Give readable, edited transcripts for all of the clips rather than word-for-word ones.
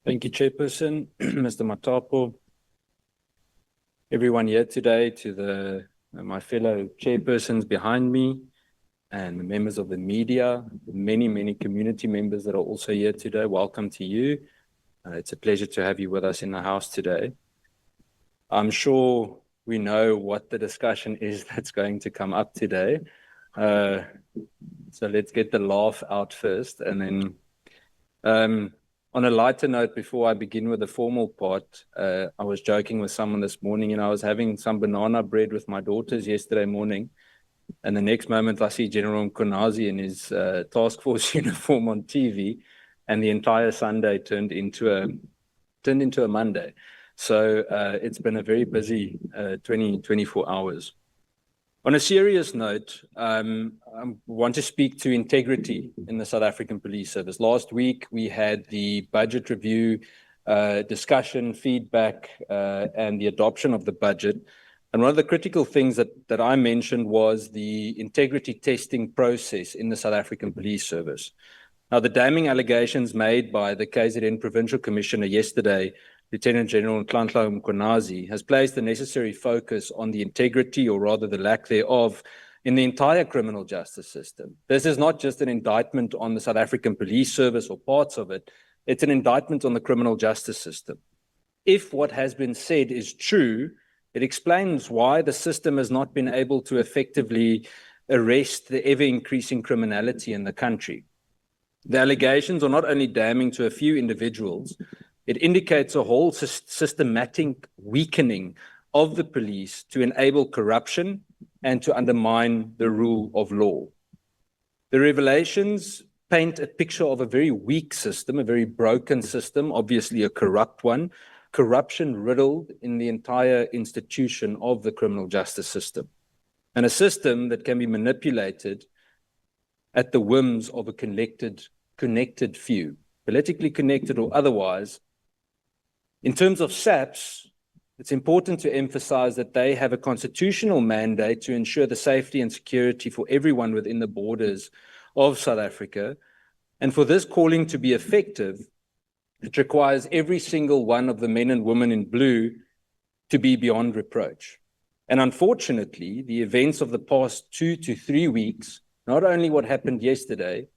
Thank you, Chairperson, Mr. Matapo, everyone here today, to my fellow chairpersons behind me, and the members of the media, many community members that are also here today. Welcome to you. It's a pleasure to have you with us in the house today. I'm sure we know what the discussion is that's going to come up today. So let's get the laugh out first, and then on a lighter note, before I begin with the formal part, I was joking with someone this morning, and I was having some banana bread with my daughters yesterday morning, and the next moment I see General Mchunu in his task force uniform on TV, and the entire Sunday turned into a Monday. So it's been a very busy 24 hours. On a serious note, I want to speak to integrity in the South African Police Service. Last week, we had the budget review discussion, feedback, and the adoption of the budget. And one of the critical things that I mentioned was the integrity testing process in the South African Police Service. Now, the damning allegations made by the KZN Provincial Commissioner yesterday, Lieutenant General Nhlanhla Mkhwanazi, has placed the necessary focus on the integrity, or rather the lack thereof, in the entire criminal justice system. This is not just an indictment on the South African Police Service or parts of it, it's an indictment on the criminal justice system. If what has been said is true, it explains why the system has not been able to effectively arrest the ever-increasing criminality in the country. The allegations are not only damning to a few individuals, it indicates a whole systematic weakening of the police to enable corruption and to undermine the rule of law. The revelations paint a picture of a very weak system, a very broken system, obviously a corrupt one, corruption riddled in the entire institution of the criminal justice system, and a system that can be manipulated at the whims of a connected few, politically connected or otherwise. In terms of SAPS, it's important to emphasize that they have a constitutional mandate to ensure the safety and security for everyone within the borders of South Africa. And for this calling to be effective, it requires every single one of the men and women in blue to be beyond reproach. And unfortunately, the events of the past 2 to 3 weeks, not only what happened yesterday,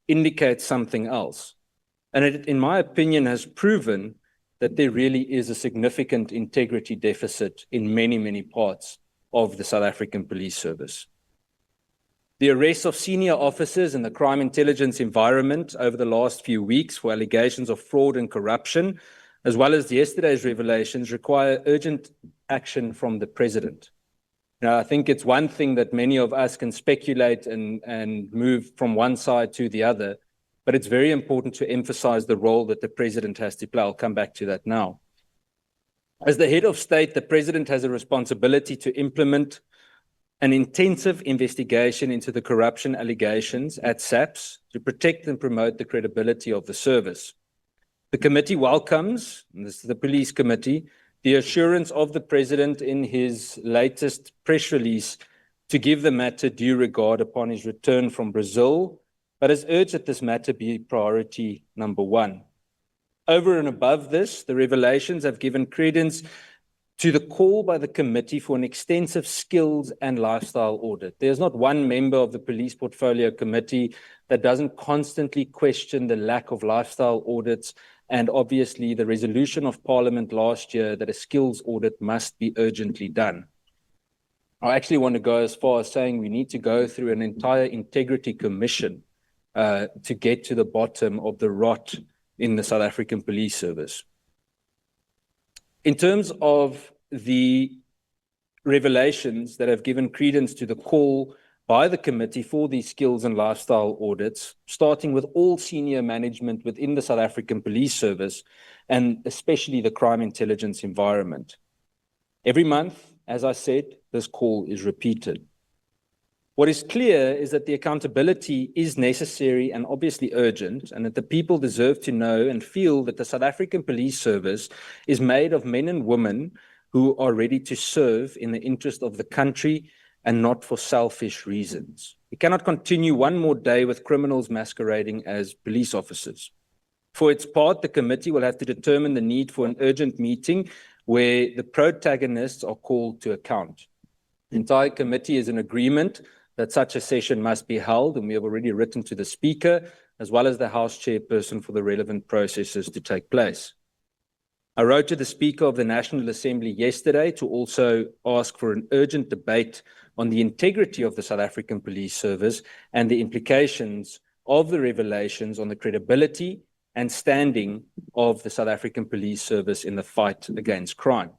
indicate something else. And it, in my opinion, has proven that there really is a significant integrity deficit in many parts of the South African Police Service. The arrests of senior officers in the crime intelligence environment over the last few weeks for allegations of fraud and corruption, as well as yesterday's revelations, require urgent action from the President. Now, I think it's one thing that many of us can speculate and move from one side to the other, but it's very important to emphasize the role that the President has to play. I'll come back to that now. As the head of state, the President has a responsibility to implement an intensive investigation into the corruption allegations at SAPS to protect and promote the credibility of the service. The committee welcomes, and this is the Police Committee, the assurance of the President in his latest press release to give the matter due regard upon his return from Brazil, but has urged that this matter be priority number one. Over and above this, the revelations have given credence to the call by the committee for an extensive skills and lifestyle audit. There's not one member of the Police Portfolio Committee that doesn't constantly question the lack of lifestyle audits, and obviously the resolution of Parliament last year that a skills audit must be urgently done. I actually want to go as far as saying we need to go through an entire integrity commission to get to the bottom of the rot in the South African Police Service. In terms of the revelations that have given credence to the call by the committee for these skills and lifestyle audits, starting with all senior management within the South African Police Service, and especially the crime intelligence environment. Every month, as I said, this call is repeated. What is clear is that the accountability is necessary and obviously urgent, and that the people deserve to know and feel that the South African Police Service is made of men and women who are ready to serve in the interest of the country and not for selfish reasons. We cannot continue one more day with criminals masquerading as police officers. For its part, the committee will have to determine the need for an urgent meeting where the protagonists are called to account. The entire committee is in agreement that such a session must be held, and we have already written to the Speaker, as well as the House Chairperson, for the relevant processes to take place. I wrote to the Speaker of the National Assembly yesterday to also ask for an urgent debate on the integrity of the South African Police Service and the implications of the revelations on the credibility and standing of the South African Police Service in the fight against crime.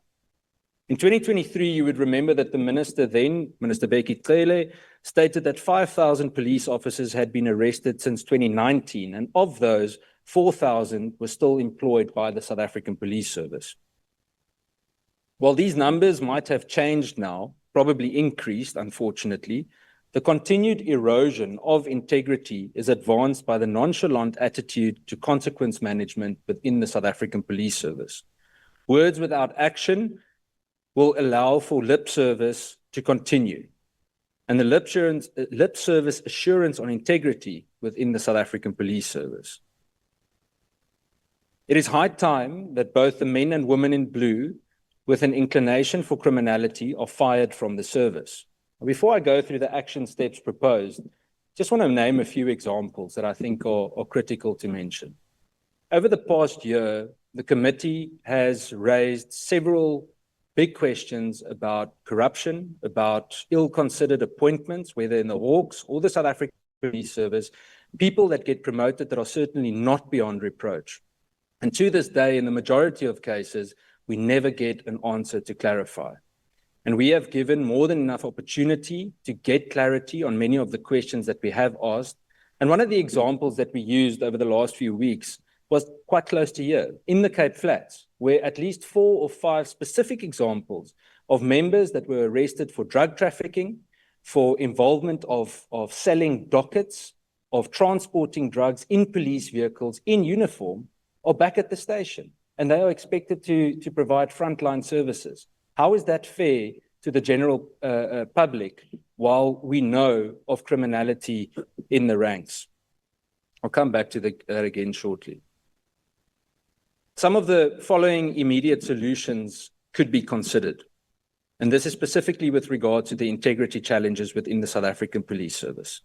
In 2023, you would remember that the minister then, Minister Bheki Cele, stated that 5,000 police officers had been arrested since 2019, and of those, 4,000 were still employed by the South African Police Service. While these numbers might have changed now, probably increased, unfortunately, the continued erosion of integrity is advanced by the nonchalant attitude to consequence management within the South African Police Service. Words without action will allow for lip service to continue, and the lip service assurance on integrity within the South African Police Service. It is high time that both the men and women in blue with an inclination for criminality are fired from the service. Before I go through the action steps proposed, just want to name a few examples that I think are critical to mention. Over the past year, the committee has raised several big questions about corruption, about ill-considered appointments, whether in the Hawks or the South African Police Service, people that get promoted that are certainly not beyond reproach. And to this day, in the majority of cases, we never get an answer to clarify. And we have given more than enough opportunity to get clarity on many of the questions that we have asked. And one of the examples that we used over the last few weeks was quite close to here, in the Cape Flats, where at least 4 or 5 specific examples of members that were arrested for drug trafficking, for involvement of selling dockets, of transporting drugs in police vehicles in uniform, are back at the station, and they are expected to provide frontline services. How is that fair to the general public while we know of criminality in the ranks? I'll come back to that again shortly. Some of the following immediate solutions could be considered, and this is specifically with regard to the integrity challenges within the South African Police Service.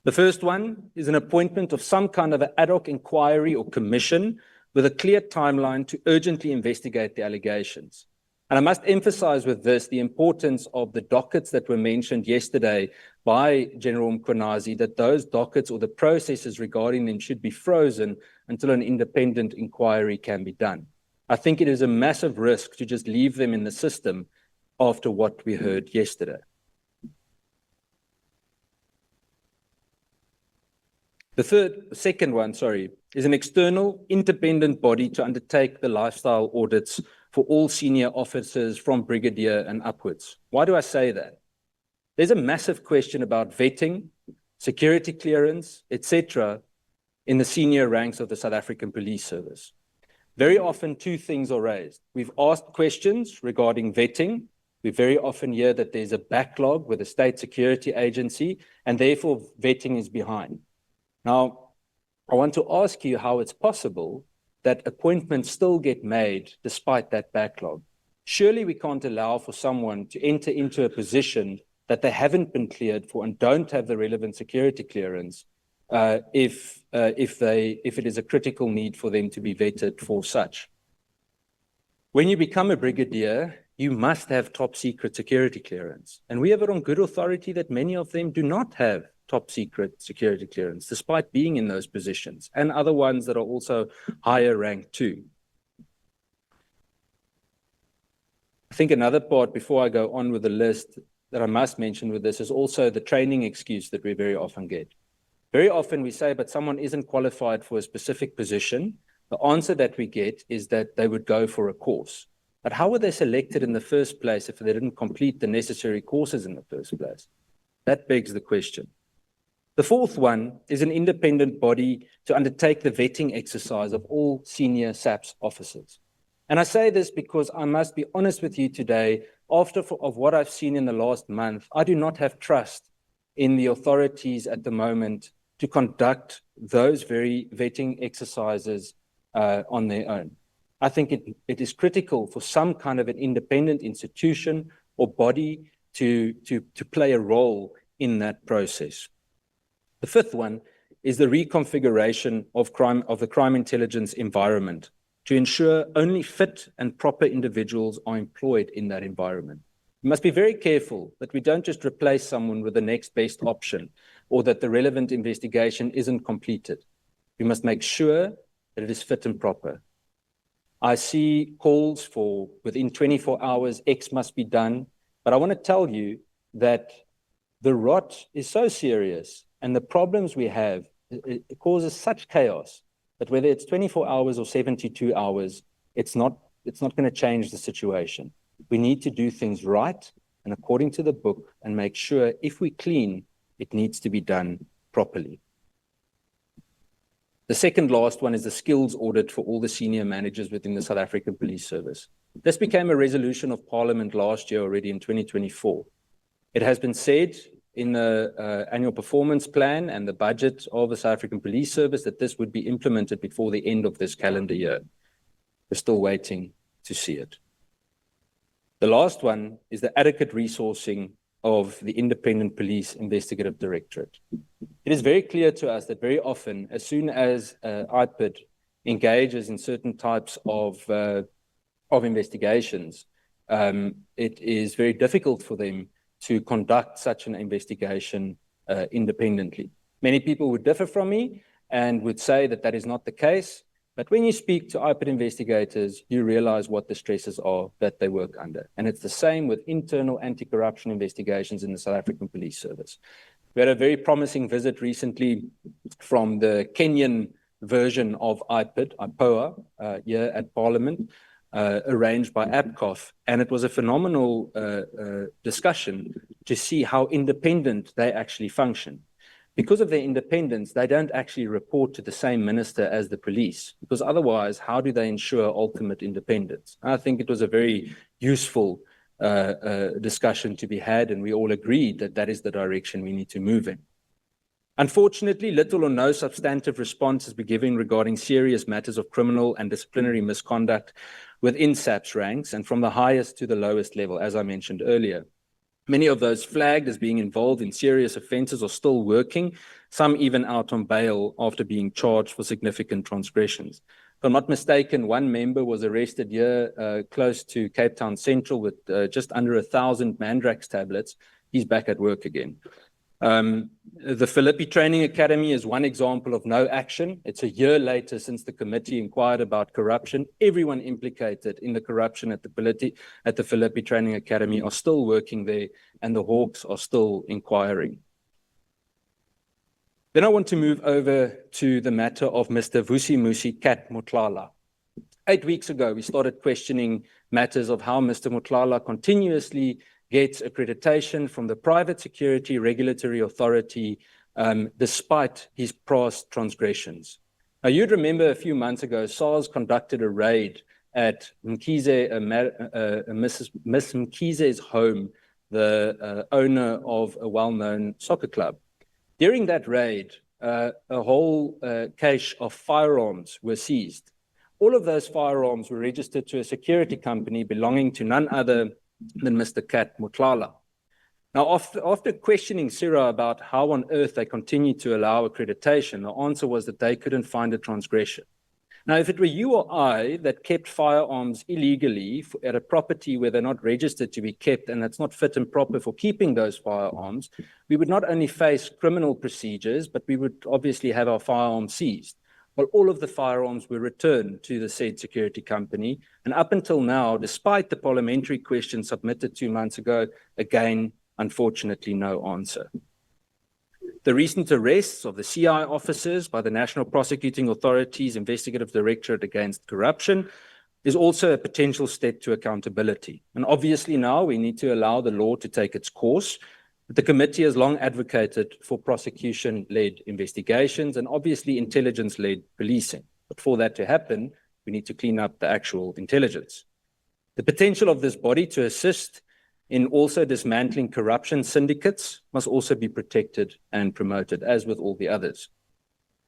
The first one is an appointment of some kind of an ad hoc inquiry or commission with a clear timeline to urgently investigate the allegations. And I must emphasize with this the importance of the dockets that were mentioned yesterday by General Mchunu, that those dockets or the processes regarding them should be frozen until an independent inquiry can be done. I think it is a massive risk to just leave them in the system after what we heard yesterday. The second one, is an external independent body to undertake the lifestyle audits for all senior officers from brigadier and upwards. Why do I say that? There's a massive question about vetting, security clearance, etc., in the senior ranks of the South African Police Service. Very often, 2 things are raised. We've asked questions regarding vetting. We very often hear that there's a backlog with the State Security Agency, and therefore vetting is behind. Now, I want to ask you how it's possible that appointments still get made despite that backlog. Surely we can't allow for someone to enter into a position that they haven't been cleared for and don't have the relevant security clearance if it is a critical need for them to be vetted for such. When you become a brigadier, you must have top secret security clearance. And we have it on good authority that many of them do not have top secret security clearance, despite being in those positions, and other ones that are also higher ranked too. I think another part, before I go on with the list, that I must mention with this is also the training excuse that we very often get. Very often we say, but someone isn't qualified for a specific position. The answer that we get is that they would go for a course. But how were they selected in the first place if they didn't complete the necessary courses in the first place? That begs the question. The fourth one is an independent body to undertake the vetting exercise of all senior SAPS officers. And I say this because I must be honest with you today, after of what I've seen in the last month, I do not have trust in the authorities at the moment to conduct those very vetting exercises on their own. I think it is critical for some kind of an independent institution or body to play a role in that process. The fifth one is the reconfiguration of the crime intelligence environment to ensure only fit and proper individuals are employed in that environment. We must be very careful that we don't just replace someone with the next best option or that the relevant investigation isn't completed. We must make sure that it is fit and proper. I see calls for within 24 hours, X must be done, but I want to tell you that the rot is so serious and the problems we have, it causes such chaos that whether it's 24 hours or 72 hours, it's not going to change the situation. We need to do things right and according to the book and make sure if we clean, it needs to be done properly. The second last one is the skills audit for all the senior managers within the South African Police Service. This became a resolution of Parliament last year already in 2024. It has been said in the annual performance plan and the budget of the South African Police Service that this would be implemented before the end of this calendar year. We're still waiting to see it. The last one is the adequate resourcing of the Independent Police Investigative Directorate. It is very clear to us that very often, as soon as IPID engages in certain types of investigations, it is very difficult for them to conduct such an investigation independently. Many people would differ from me and would say that that is not the case. But when you speak to IPID investigators, you realize what the stresses are that they work under. And it's the same with internal anti-corruption investigations in the South African Police Service. We had a very promising visit recently from the Kenyan version of IPID, IPOA, here at Parliament, arranged by APCOF. And it was a phenomenal discussion to see how independent they actually function. Because of their independence, they don't actually report to the same minister as the police, because otherwise, how do they ensure ultimate independence? I think it was a very useful discussion to be had, and we all agreed that that is the direction we need to move in. Unfortunately, little or no substantive response has been given regarding serious matters of criminal and disciplinary misconduct within SAP's ranks and from the highest to the lowest level, as I mentioned earlier. Many of those flagged as being involved in serious offences are still working, some even out on bail after being charged for significant transgressions. If I'm not mistaken, one member was arrested here close to Cape Town Central with just under 1,000 Mandrax tablets. He's back at work again. The Philippi Training Academy is one example of no action. It's a year later since the committee inquired about corruption. Everyone implicated in the corruption at the Philippi Training Academy are still working there, and the Hawks are still inquiring. Then I want to move over to the matter of Mr. Vusimusi Kat Motlala. 8 weeks ago, we started questioning matters of how Mr. Motlala continuously gets accreditation from the Private Security Regulatory Authority despite his past transgressions. Now, you'd remember a few months ago, SARS conducted a raid at Miss Mkize's home, the owner of a well-known soccer club. During that raid, a whole cache of firearms were seized. All of those firearms were registered to a security company belonging to none other than Mr. Kat Motlala. Now, after questioning CIRA about how on earth they continued to allow accreditation, the answer was that they couldn't find a transgression. Now, if it were you or I that kept firearms illegally at a property where they're not registered to be kept and that's not fit and proper for keeping those firearms, we would not only face criminal procedures, but we would obviously have our firearms seized. Well, all of the firearms were returned to the said security company. And up until now, despite the parliamentary question submitted 2 months ago, again, unfortunately, no answer. The recent arrests of the CI officers by the National Prosecuting Authority's Investigative Directorate Against Corruption is also a potential step to accountability. And obviously now we need to allow the law to take its course. The committee has long advocated for prosecution-led investigations and obviously intelligence-led policing. But for that to happen, we need to clean up the actual intelligence. The potential of this body to assist in also dismantling corruption syndicates must also be protected and promoted, as with all the others.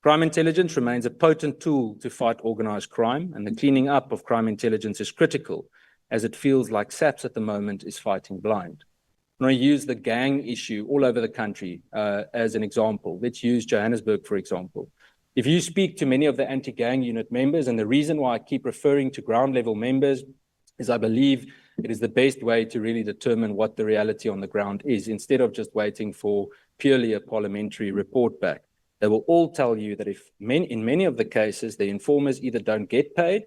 Crime intelligence remains a potent tool to fight organized crime, and the cleaning up of crime intelligence is critical, as it feels like SAPS at the moment is fighting blind. I'm going to use the gang issue all over the country as an example. Let's use Johannesburg, for example. If you speak to many of the anti-gang unit members, and the reason why I keep referring to ground level members is I believe it is the best way to really determine what the reality on the ground is, instead of just waiting for purely a parliamentary report back. They will all tell you that in many of the cases, the informers either don't get paid,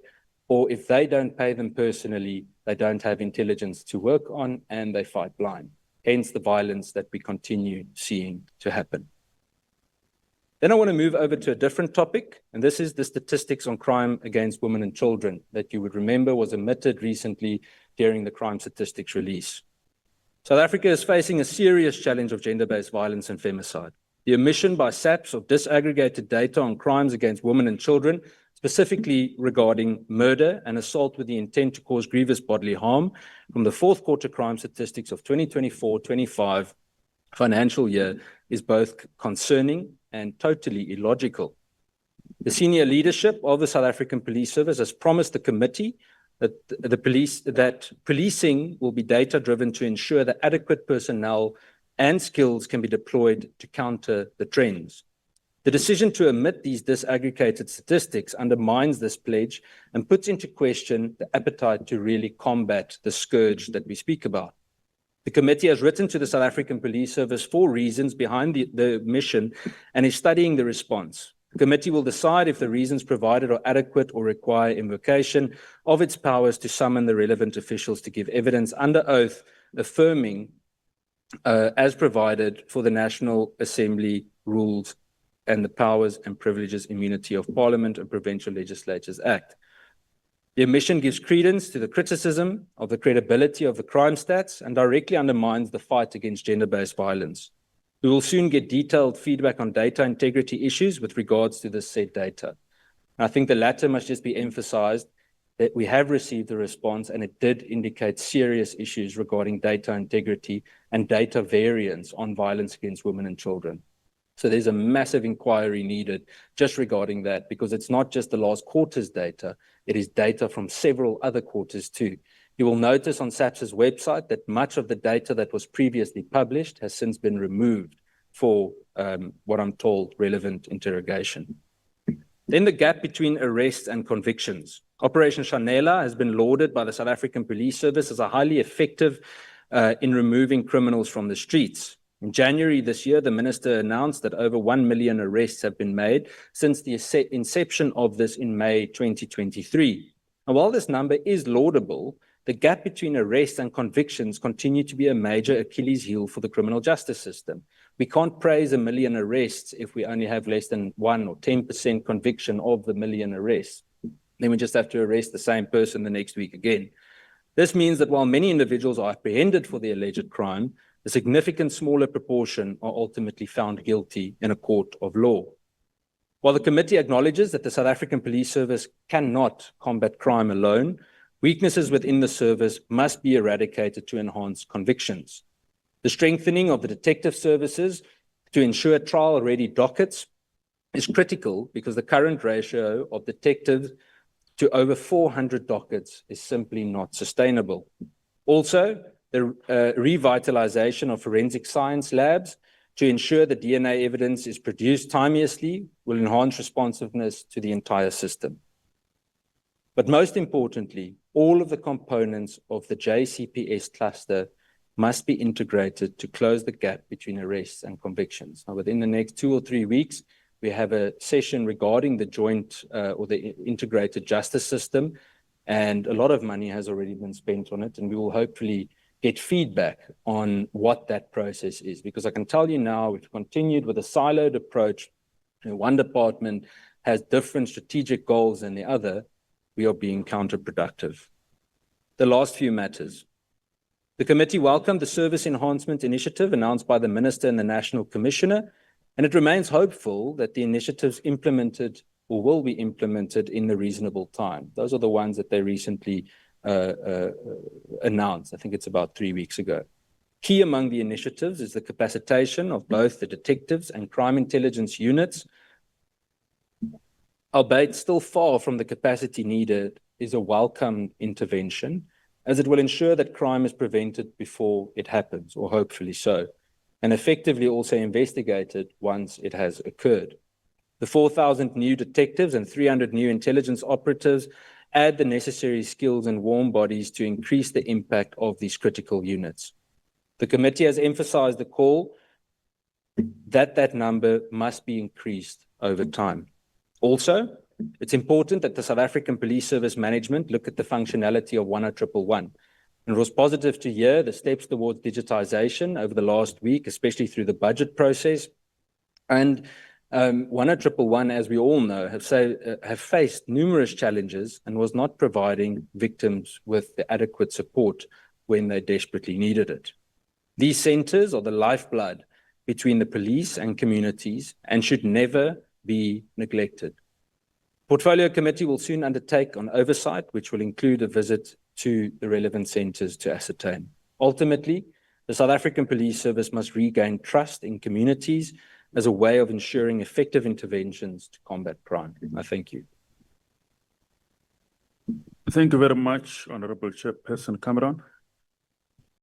or if they don't pay them personally, they don't have intelligence to work on, and they fight blind. Hence the violence that we continue seeing to happen. Then I want to move over to a different topic, and this is the statistics on crime against women and children that you would remember was omitted recently during the crime statistics release. South Africa is facing a serious challenge of gender-based violence and femicide. The omission by SAPS of disaggregated data on crimes against women and children, specifically regarding murder and assault with the intent to cause grievous bodily harm from the fourth quarter crime statistics of 2024-25 financial year, is both concerning and totally illogical. The senior leadership of the South African Police Service has promised the committee that policing will be data-driven to ensure that adequate personnel and skills can be deployed to counter the trends. The decision to omit these disaggregated statistics undermines this pledge and puts into question the appetite to really combat the scourge that we speak about. The committee has written to the South African Police Service 4 reasons behind the mission and is studying the response. The committee will decide if the reasons provided are adequate or require invocation of its powers to summon the relevant officials to give evidence under oath, affirming as provided for the National Assembly rules and the Powers and Privileges Immunity of Parliament and Provincial Legislatures Act. The omission gives credence to the criticism of the credibility of the crime stats and directly undermines the fight against gender-based violence. We will soon get detailed feedback on data integrity issues with regards to this said data. I think the latter must just be emphasized, that we have received a response and it did indicate serious issues regarding data integrity and data variance on violence against women and children. So there's a massive inquiry needed just regarding that, because it's not just the last quarter's data, it is data from several other quarters too. You will notice on SAPS's website that much of the data that was previously published has since been removed for what I'm told relevant interrogation. Then the gap between arrests and convictions. Operation Chanela has been lauded by the South African Police Service as a highly effective in removing criminals from the streets. In January this year, the minister announced that over 1 million arrests have been made since the inception of this in May 2023. And while this number is laudable, the gap between arrests and convictions continue to be a major Achilles heel for the criminal justice system. We can't praise 1 million arrests if we only have less than 1 or 10% conviction of the million arrests. Then we just have to arrest the same person the next week again. This means that while many individuals are apprehended for the alleged crime, a significant smaller proportion are ultimately found guilty in a court of law. While the committee acknowledges that the South African Police Service cannot combat crime alone, weaknesses within the service must be eradicated to enhance convictions. The strengthening of the detective services to ensure trial-ready dockets is critical because the current ratio of detectives to over 400 dockets is simply not sustainable. Also, the revitalization of forensic science labs to ensure that DNA evidence is produced timeously will enhance responsiveness to the entire system. But most importantly, all of the components of the JCPS cluster must be integrated to close the gap between arrests and convictions. Now, within the next 2 or 3 weeks, we have a session regarding the joint or the integrated justice system, and a lot of money has already been spent on it, and we will hopefully get feedback on what that process is. Because I can tell you now, we've continued with a siloed approach, and one department has different strategic goals than the other, we are being counterproductive. The last few matters. The committee welcomed the service enhancement initiative announced by the Minister and the National Commissioner, and it remains hopeful that the initiatives implemented or will be implemented in a reasonable time. Those are the ones that they recently announced. I think it's about 3 weeks ago. Key among the initiatives is the capacitation of both the detectives and crime intelligence units, albeit still far from the capacity needed, is a welcome intervention, as it will ensure that crime is prevented before it happens, or hopefully so, and effectively also investigated once it has occurred. The 4,000 new detectives and 300 new intelligence operatives add the necessary skills and warm bodies to increase the impact of these critical units. The committee has emphasized the call that that number must be increased over time. Also, it's important that the South African Police Service management look at the functionality of 10111. And it was positive to hear the steps towards digitization over the last week, especially through the budget process. And 10111, as we all know, have faced numerous challenges and was not providing victims with the adequate support when they desperately needed it. These centers are the lifeblood between the police and communities and should never be neglected. Portfolio Committee will soon undertake an oversight, which will include a visit to the relevant centers to ascertain. Ultimately, the South African Police Service must regain trust in communities as a way of ensuring effective interventions to combat crime. I thank you. Thank you very much, Honorable Chairperson Cameron.